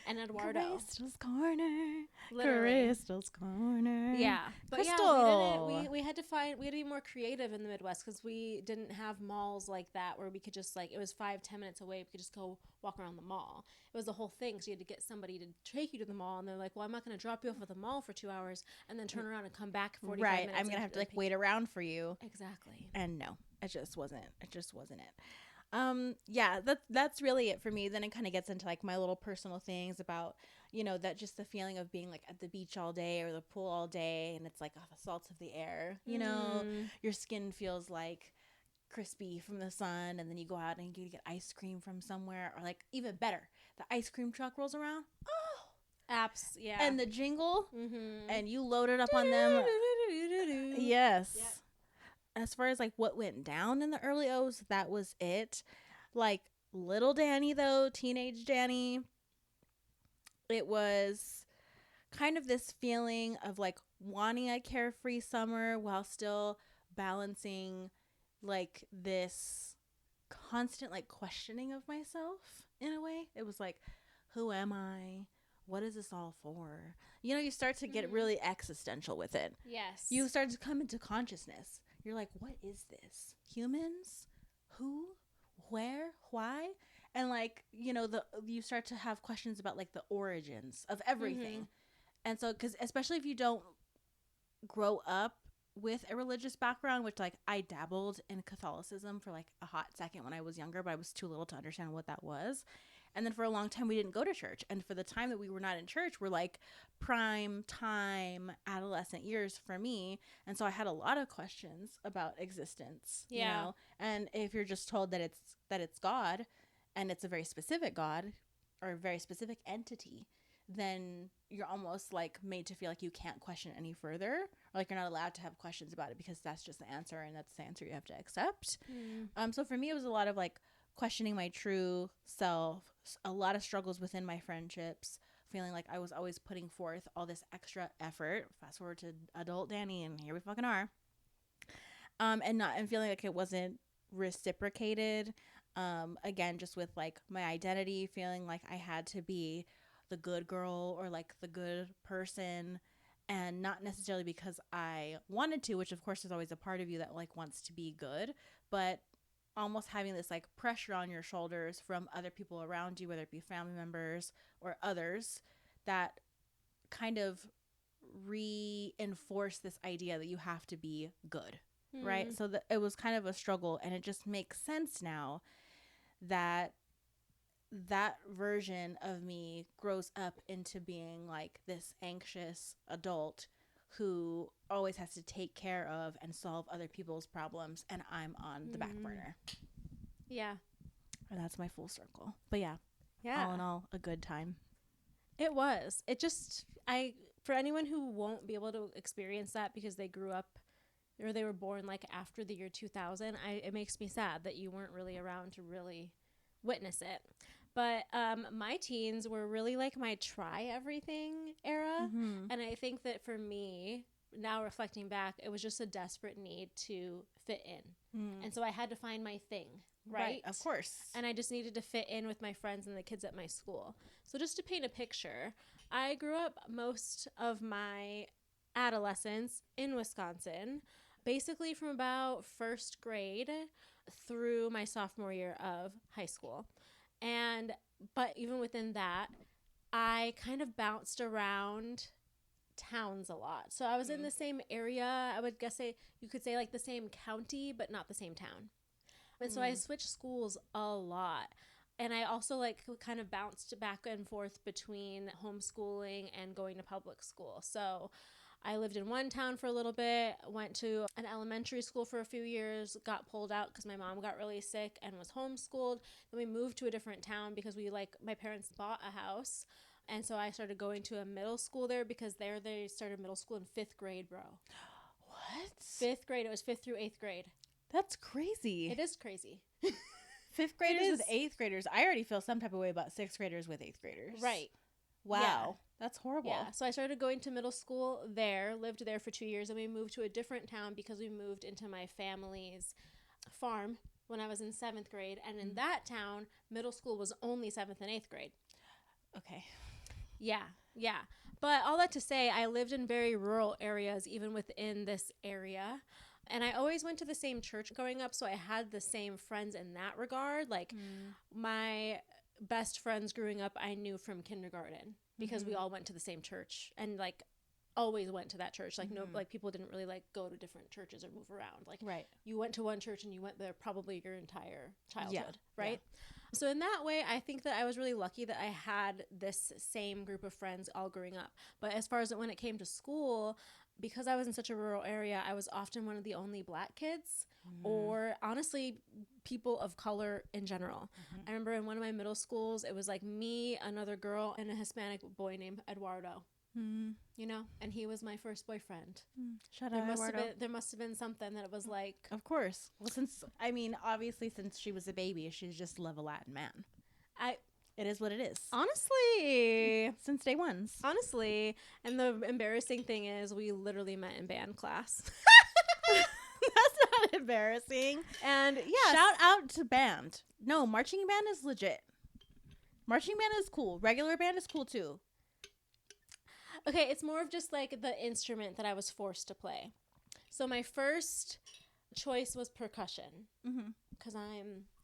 And Eduardo. Crystal's Corner. Literally. Crystal's Corner. Yeah. But Crystal. Yeah, we had to be more creative in the Midwest because we didn't have malls like that where we could just like, it was 5-10 minutes away. We could just go walk around the mall. It was the whole thing. So you had to get somebody to take you to the mall. And they're like, well, I'm not going to drop you off at the mall for 2 hours and then turn around and come back 45 minutes. Right. I'm going to have to like wait around for you. Exactly. And no, it just wasn't it. Yeah, that's really it for me. Then it kind of gets into like my little personal things about, that just the feeling of being like at the beach all day or the pool all day. And it's like, the salts of the air, your skin feels like crispy from the sun. And then you go out and you get ice cream from somewhere, or like even better, the ice cream truck rolls around. Oh, apps. Yeah. And the jingle and you load it up on them. Yes. Yep. As far as like what went down in the early O's, that was it. Like little Danie though, teenage Danie, it was kind of this feeling of like wanting a carefree summer while still balancing like this constant like questioning of myself in a way. It was like, who am I? What is this all for? You start to get really existential with it. Yes. You start to come into consciousness. You're like, what is this? Humans? Who? Where? Why? And like, you start to have questions about like the origins of everything. And so, because especially if you don't grow up with a religious background, which like I dabbled in Catholicism for like a hot second when I was younger, but I was too little to understand what that was. And then for a long time, we didn't go to church. And for the time that we were not in church, were like prime time adolescent years for me. And so I had a lot of questions about existence, And if you're just told that it's God and it's a very specific God or a very specific entity, then you're almost like made to feel like you can't question any further, or like you're not allowed to have questions about it because that's just the answer and that's the answer you have to accept. So for me, it was a lot of like questioning my true self, a lot of struggles within my friendships, feeling like I was always putting forth all this extra effort. Fast forward to adult Danie, and here we fucking are. And feeling like it wasn't reciprocated. Again, just with like my identity, feeling like I had to be the good girl or like the good person, and not necessarily because I wanted to, which of course is always a part of you that like wants to be good, but almost having this like pressure on your shoulders from other people around you, whether it be family members or others, that kind of reinforce this idea that you have to be good, right? So it was kind of a struggle, and it just makes sense now that version of me grows up into being like this anxious adult who always has to take care of and solve other people's problems, and I'm on the back burner. Yeah. And that's my full circle. But yeah, all in all, a good time. It was. It just, for anyone who won't be able to experience that because they grew up or they were born like after the year 2000, it makes me sad that you weren't really around to really witness it. But my teens were really like my try everything era. And I think that for me, now reflecting back, it was just a desperate need to fit in. And so I had to find my thing, right? Of course. And I just needed to fit in with my friends and the kids at my school. So just to paint a picture, I grew up most of my adolescence in Wisconsin, basically from about first grade through my sophomore year of high school. But even within that, I kind of bounced around towns a lot. So I was in the same area. I would guess you could say like the same county, but not the same town. And so I switched schools a lot. and I also like kind of bounced back and forth between homeschooling and going to public school. So I lived in one town for a little bit, went to an elementary school for a few years, got pulled out because my mom got really sick and was homeschooled. Then we moved to a different town because my parents bought a house. And so I started going to a middle school there because they started middle school in 5th grade, bro. What? 5th grade. It was 5th through 8th grade. That's crazy. It is crazy. 5th graders with 8th graders. I already feel some type of way about 6th graders with 8th graders. Right. Wow. Yeah. That's horrible. Yeah. So I started going to middle school there, lived there for 2 years, and we moved to a different town because we moved into my family's farm when I was in 7th grade. And in that town, middle school was only 7th and 8th grade. Okay. Yeah. Yeah. But all that to say, I lived in very rural areas, even within this area. And I always went to the same church growing up, so I had the same friends in that regard. Like, my best friends growing up, I knew from kindergarten because we all went to the same church and, like, always went to that church. Like, no, like, people didn't really, like, go to different churches or move around. Like, you went to one church and you went there probably your entire childhood, right? Yeah. So in that way, I think that I was really lucky that I had this same group of friends all growing up. But as far as when it came to school, because I was in such a rural area, I was often one of the only Black kids or honestly people of color in general. I remember in one of my middle schools, it was like me, another girl, and a Hispanic boy named Eduardo. You know, and he was my first boyfriend. Shout out Eduardo. There must have been something that it was like. Of course. Well, obviously, since she was a baby, she's just love a Latin man. It is what it is. Honestly. Since day one. Honestly. And the embarrassing thing is we literally met in band class. That's not embarrassing. And yeah. Shout out to band. No, marching band is legit. Marching band is cool. Regular band is cool too. Okay, it's more of just like the instrument that I was forced to play. So my first choice was percussion. Because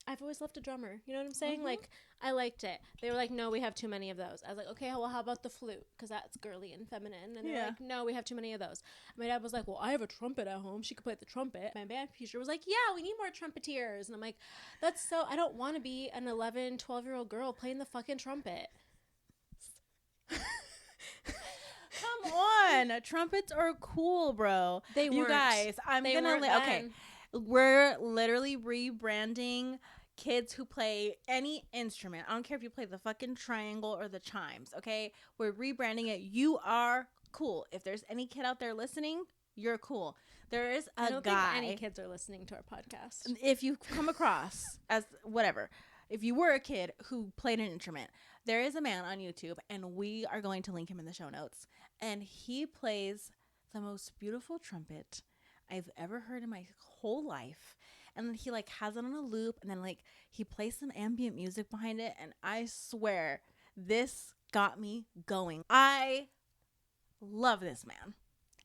I've always loved a drummer. You know what I'm saying? Like, I liked it. They were like, no, we have too many of those. I was like, okay, well, how about the flute? Because that's girly and feminine. And they're like, no, we have too many of those. My dad was like, well, I have a trumpet at home. She could play the trumpet. My band teacher was like, yeah, we need more trumpeteers. And I'm like, I don't want to be an 11, 12-year-old girl playing the fucking trumpet. Come on. Trumpets are cool, bro. They weren't. You guys, okay. We're literally rebranding kids who play any instrument. I don't care if you play the fucking triangle or the chimes, okay? We're rebranding it. You are cool. If there's any kid out there listening, you're cool. There is a guy. I don't think any kids are listening to our podcast. If you come across as whatever, if you were a kid who played an instrument, there is a man on YouTube, and we are going to link him in the show notes. And he plays the most beautiful trumpet I've ever heard in my whole life. And then he like has it on a loop, and then like he plays some ambient music behind it, and I swear this got me going. I love this man.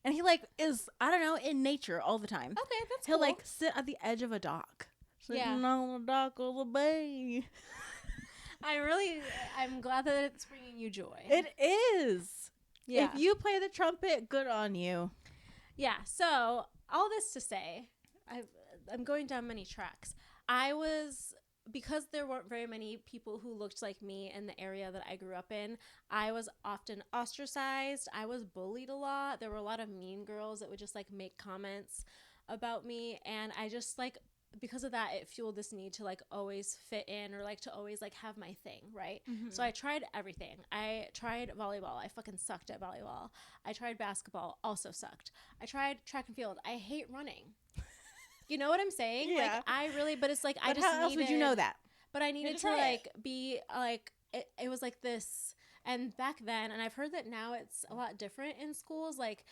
And he like is, I don't know, in nature all the time. Okay, that's He'll cool. like sit at the edge of a dock. Sitting on the dock of the bay. I'm glad that it's bringing you joy. It is. Yeah. If you play the trumpet, good on you. Yeah. So all this to say, I'm going down many tracks. Because there weren't very many people who looked like me in the area that I grew up in, I was often ostracized. I was bullied a lot. There were a lot of mean girls that would just like make comments about me. And I just like, because of that, it fueled this need to like always fit in or like to always like have my thing, right? So I tried everything. I tried volleyball. I fucking sucked at volleyball. I tried basketball. Also sucked. I tried track and field. I hate running. You know what I'm saying? Yeah. Like but it's like but how else would you know that? But I needed to like be like it was like this. And back then, and I've heard that now it's a lot different in schools, like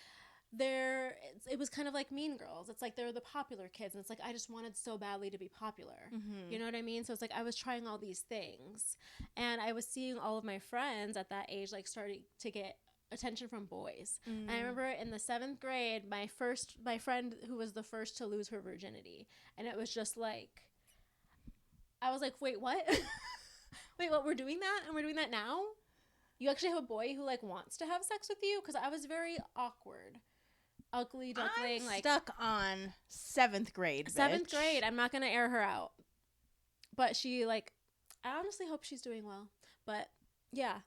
it was kind of like Mean Girls. It's like they're the popular kids, and it's like I just wanted so badly to be popular. You know what I mean? So it's like I was trying all these things, and I was seeing all of my friends at that age like starting to get attention from boys. And I remember in the 7th grade, my friend who was the first to lose her virginity, and it was just like I was like, wait, what? Wait, what? We're doing that, and we're doing that now? You actually have a boy who like wants to have sex with you? Because I was very awkward. Ugly duckling. I'm stuck on 7th grade. 7th grade. I'm not gonna air her out, but she like, I honestly hope she's doing well. But yeah.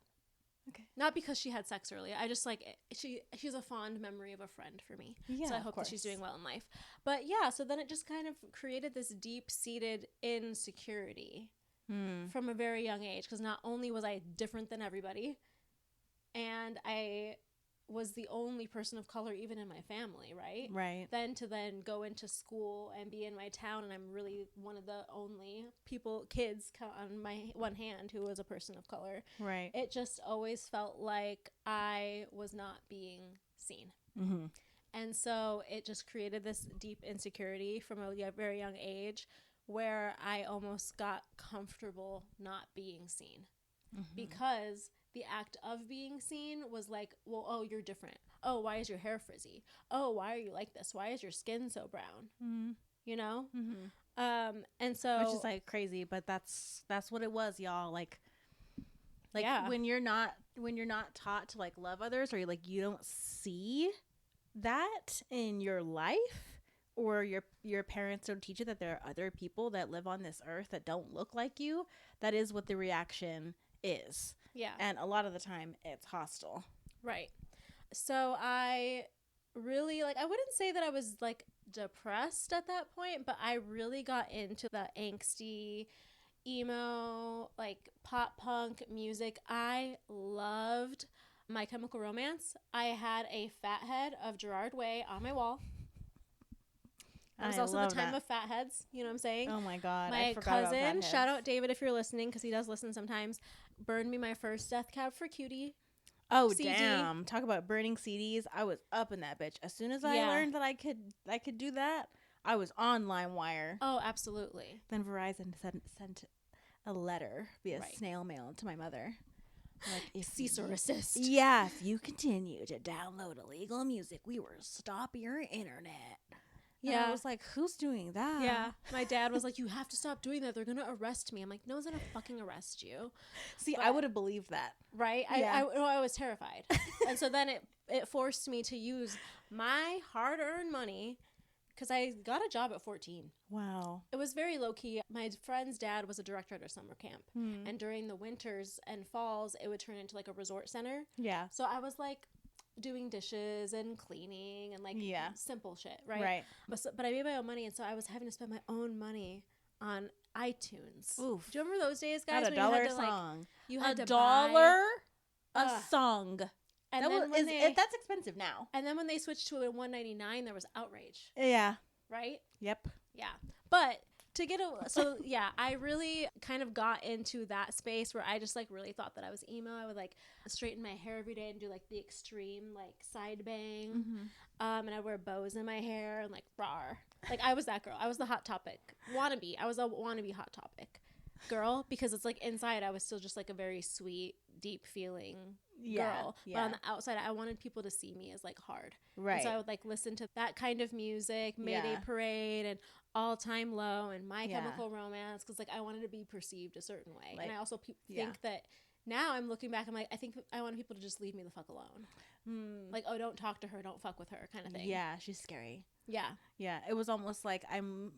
Okay. Not because she had sex early. I just like she's a fond memory of a friend for me. Yeah, so I hope that she's doing well in life. But yeah, so then it just kind of created this deep-seated insecurity from a very young age, because not only was I different than everybody, and I was the only person of color even in my family, right? Right. Then to go into school and be in my town, and I'm really one of the only kids on my one hand who was a person of color. Right. It just always felt like I was not being seen. Mm-hmm. And so it just created this deep insecurity from a very young age, where I almost got comfortable not being seen, because the act of being seen was like, well, oh, you're different. Oh, why is your hair frizzy? Oh, why are you like this? Why is your skin so brown? Mm-hmm. You know? Mm-hmm. And so, which is like crazy, but that's what it was, y'all. Like yeah. when you're not taught to like love others, or like you don't see that in your life, or your parents don't teach you that there are other people that live on this earth that don't look like you, that is what the reaction is. Yeah. And a lot of the time it's hostile. Right. So I really, like, I wouldn't say that I was like depressed at that point, but I really got into the angsty, emo, like pop punk music. I loved My Chemical Romance. I had a fat head of Gerard Way on my wall. It was also the time of fat heads, you know what I'm saying? Oh my God. My cousin, shout out David if you're listening, because he does listen sometimes, burned me my first Death Cab for Cutie. Oh CD. Damn! Talk about burning CDs. I was up in that bitch. As soon as I learned that I could do that, I was on LimeWire. Oh, absolutely. Then Verizon sent a letter via snail mail to my mother. Like, cease or desist. Yeah, if you continue to download illegal music, we will stop your internet. Yeah. And I was like, who's doing that? Yeah. My dad was like, you have to stop doing that. They're going to arrest me. I'm like, no one's going to fucking arrest you. See, I would have believed that. Right? Yeah. I was terrified. And so then it forced me to use my hard-earned money, because I got a job at 14. Wow. It was very low-key. My friend's dad was a director at a summer camp. And during the winters and falls, it would turn into like a resort center. Yeah. So I was like doing dishes and cleaning and like simple shit, right? But I made my own money, and so I was having to spend my own money on iTunes. Oof. Do you remember those days, guys? Not $1 a song. You had $1 buy a song. And that's expensive now. And then when they switched to a $1.99, there was outrage. Yeah. Right? Yep. Yeah. But I really kind of got into that space where I just like really thought that I was emo. I would like straighten my hair every day and do like the extreme like side bang. And I wear bows in my hair and like rawr. Like I was that girl. I was the Hot Topic wannabe. I was a wannabe Hot Topic girl, because it's like inside I was still just like a very sweet, deep feeling girl. But on the outside I wanted people to see me as like hard. Right. And so I would like listen to that kind of music, Mayday Parade and All Time Low and My Chemical Romance, because like I wanted to be perceived a certain way. Like, and I also think that now I'm looking back, I'm like, I think I wanted people to just leave me the fuck alone. Like, oh, don't talk to her, don't fuck with her kind of thing. Yeah, she's scary. Yeah. Yeah, it was almost like I'm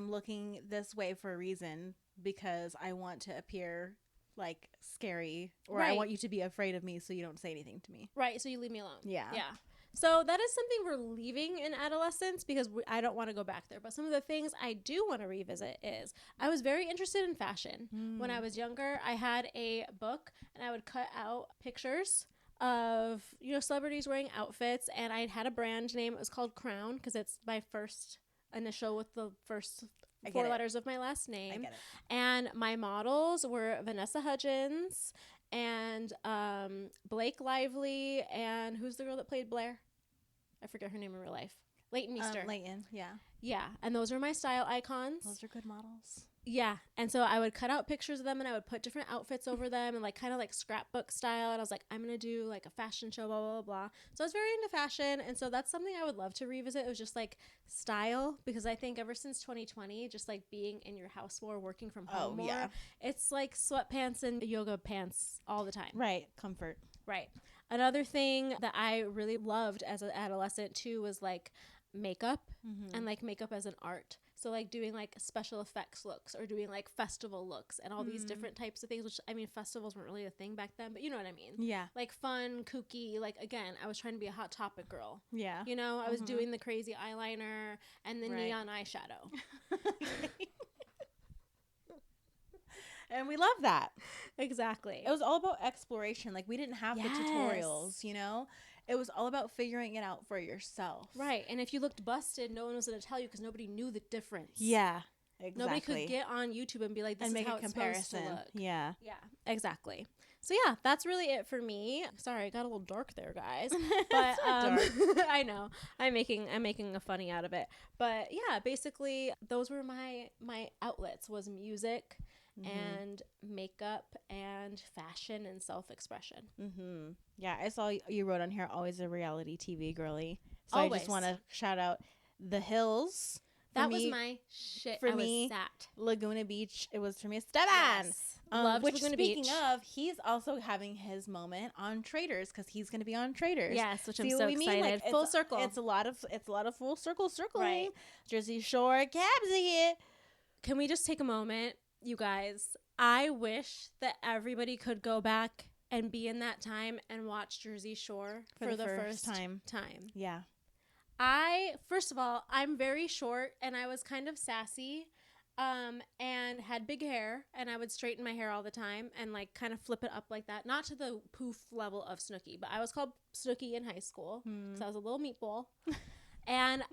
looking this way for a reason, because I want to appear like scary, or I want you to be afraid of me so you don't say anything to me. Right, so you leave me alone. Yeah. Yeah. So that is something we're leaving in adolescence, because I don't want to go back there. But some of the things I do want to revisit is I was very interested in fashion. When I was younger, I had a book and I would cut out pictures of, you know, celebrities wearing outfits, and I had a brand name. It was called Crown, because it's my first initial with the first 4 letters of my last name. I get it. And my models were Vanessa Hudgens and Blake Lively, and who's the girl that played Blair? I forget her name in real life. Leighton Meester. Leighton, yeah. Yeah, and those were my style icons. Those are good models. Yeah, and so I would cut out pictures of them, and I would put different outfits over them, and like kind of like scrapbook style, and I was like, I'm gonna do like a fashion show, blah, blah, blah, blah. So I was very into fashion, and so that's something I would love to revisit. It was just like style, because I think ever since 2020, just like being in your house more, working from home more, it's like sweatpants and yoga pants all the time. Right, comfort. Right. Another thing that I really loved as an adolescent too was like makeup and like makeup as an art. So like doing like special effects looks or doing like festival looks and all these different types of things, which I mean, festivals weren't really a thing back then, but you know what I mean? Yeah. Like fun, kooky, like again, I was trying to be a Hot Topic girl. Yeah. You know, I was doing the crazy eyeliner and the neon eyeshadow. And we love that. Exactly. It was all about exploration. Like, we didn't have the tutorials, you know? It was all about figuring it out for yourself. Right. And if you looked busted, no one was going to tell you because nobody knew the difference. Yeah, exactly. Nobody could get on YouTube and be like, this is how it's supposed to look. Yeah. Yeah, exactly. So yeah, that's really it for me. Sorry, I got a little dark there, guys. But I know I'm making a funny out of it. But yeah, basically those were my outlets was music and makeup and fashion and self-expression. Yeah, I saw you wrote on here, always a reality TV girly. So Always. I just want to shout out The Hills. That was my shit. For I me, was sat. Laguna Beach. It was for me. Esteban. Yes. Loved which, Laguna speaking Beach. of, he's also having his moment on Traders because he's going to be on Traders. Yes, which See I'm so excited. Like, full circle. It's a lot of full circling. Right. Jersey Shore cabs again. Can we just take a moment, you guys? I wish that everybody could go back and be in that time and watch Jersey Shore for the first time. Yeah. First of all, I'm very short and I was kind of sassy and had big hair and I would straighten my hair all the time and like kind of flip it up like that. Not to the poof level of Snooki, but I was called Snooki in high school because I was a little meatball. And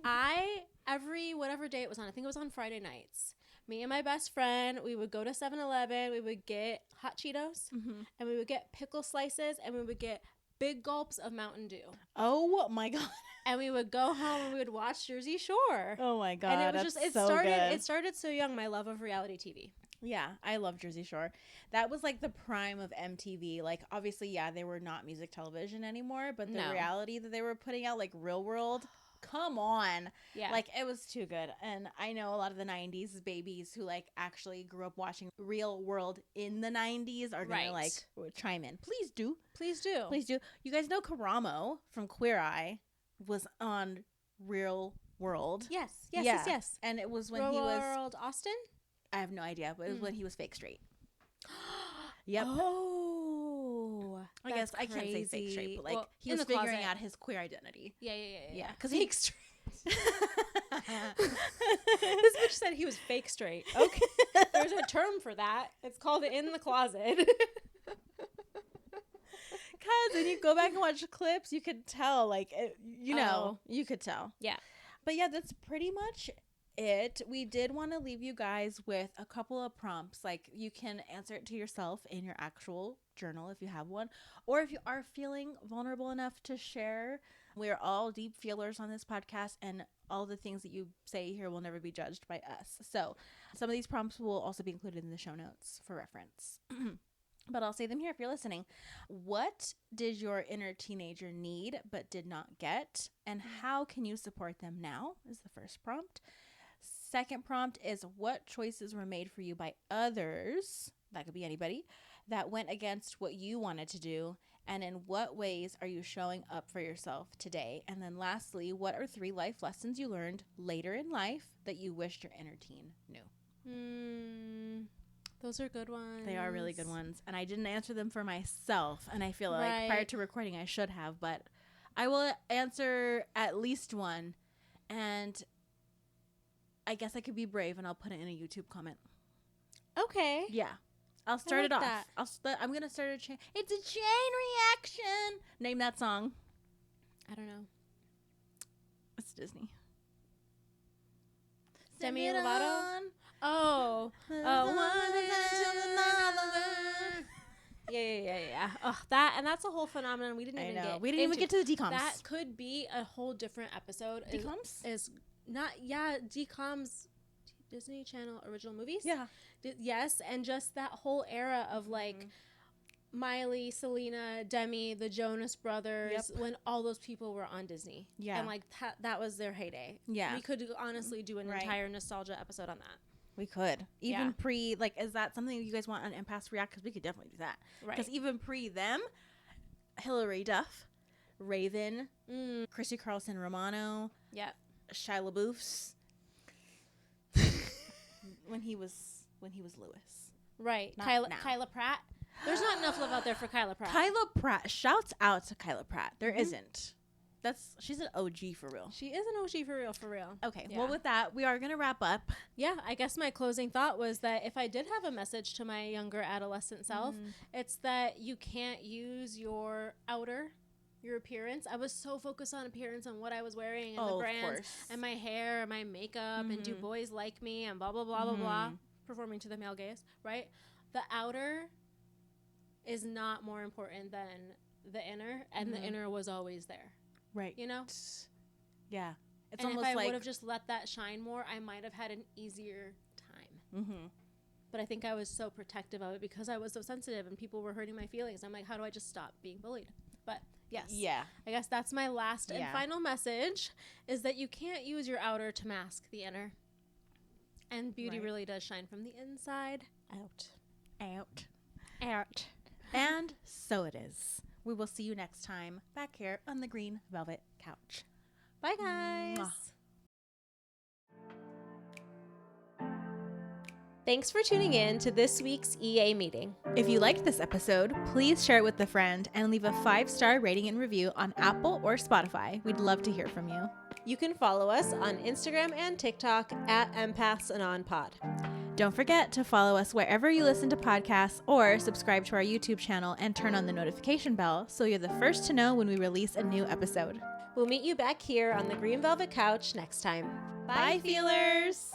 every whatever day it was on, I think it was on Friday nights, me and my best friend, we would go to 7-Eleven, we would get hot Cheetos, and we would get pickle slices, and we would get big gulps of Mountain Dew. Oh my God. And we would go home and we would watch Jersey Shore. Oh my God. And it was it started so young, my love of reality TV. Yeah, I love Jersey Shore. That was like the prime of MTV. Like, obviously, yeah, they were not music television anymore, but the reality that they were putting out, like Real World, come on. Yeah. Like, it was too good. And I know a lot of the 90s babies who, like, actually grew up watching Real World in the 90s are going to, like, chime in. Please do. Please do. Please do. You guys know Karamo from Queer Eye was on Real World. Yes. And it was when Real he was... World Austin? I have no idea, but it was when he was fake straight. Yep. Oh, I guess I can't say fake straight, but like he was figuring out his queer identity. Yeah. Because fake straight. This bitch said he was fake straight. Okay, there's a term for that. It's called in the closet. Because when you go back and watch clips, you could tell, like, you could tell. Yeah. But yeah, that's pretty much it. We did want to leave you guys with a couple of prompts. Like, you can answer it to yourself in your actual journal if you have one, or if you are feeling vulnerable enough to share. We're all deep feelers on this podcast, and all the things that you say here will never be judged by us. So some of these prompts will also be included in the show notes for reference. But I'll say them here if you're listening. What did your inner teenager need but did not get? And how can you support them now is the first prompt. Second prompt is, what choices were made for you by others, that could be anybody, that went against what you wanted to do? And in what ways are you showing up for yourself today? And then lastly, what are 3 life lessons you learned later in life that you wished your inner teen knew? Those are good ones. They are really good ones. And I didn't answer them for myself. And I feel like prior to recording I should have. But I will answer at least one. And I guess I could be brave and I'll put it in a YouTube comment. Okay. Yeah. I'll start it off. I'm going to start a chain. It's a chain reaction. Name that song. I don't know. It's Disney. Demi Lovato? Oh. Yeah. Oh, that's a whole phenomenon we didn't even get. We didn't even get to the decoms. That could be a whole different episode. Decoms? Is not, decoms, Disney Channel original movies. Yeah. Yes, and just that whole era of like Miley, Selena, Demi, the Jonas Brothers, when all those people were on Disney. Yeah. And like that was their heyday. Yeah. We could honestly do an entire nostalgia episode on that. We could. Even pre, like, is that something you guys want on Empaths React? Because we could definitely do that. Right. Because even pre them, Hilary Duff, Raven, Chrissy Carlson Romano, Shia LaBeouf's. when he was Lewis. Right. Not now. Kyla Pratt. There's not enough love out there for Kyla Pratt. Kyla Pratt. Shouts out to Kyla Pratt. There isn't. She's an OG for real. She is an OG for real. Okay. Yeah. Well, with that, we are going to wrap up. Yeah. I guess my closing thought was that if I did have a message to my younger adolescent self, it's that you can't use your outer, your appearance. I was so focused on appearance and what I was wearing and the brands and my hair and my makeup and do boys like me and blah, blah, blah, blah, blah, performing to the male gaze, right? The outer is not more important than the inner, and the inner was always there. Right. You know? Yeah. It's and almost if I would have just let that shine more, I might have had an easier time. But I think I was so protective of it because I was so sensitive and people were hurting my feelings. I'm like, how do I just stop being bullied? But yes. Yeah. I guess that's my last and final message is that you can't use your outer to mask the inner. And beauty really does shine from the inside out. And so it is. We will see you next time back here on the green velvet couch. Bye, guys. Mwah. Thanks for tuning in to this week's EA meeting. If you liked this episode, please share it with a friend and leave a 5-star rating and review on Apple or Spotify. We'd love to hear from you. You can follow us on Instagram and TikTok at Empaths and On Pod. Don't forget to follow us wherever you listen to podcasts or subscribe to our YouTube channel and turn on the notification bell so you're the first to know when we release a new episode. We'll meet you back here on the green velvet couch next time. Bye, feelers!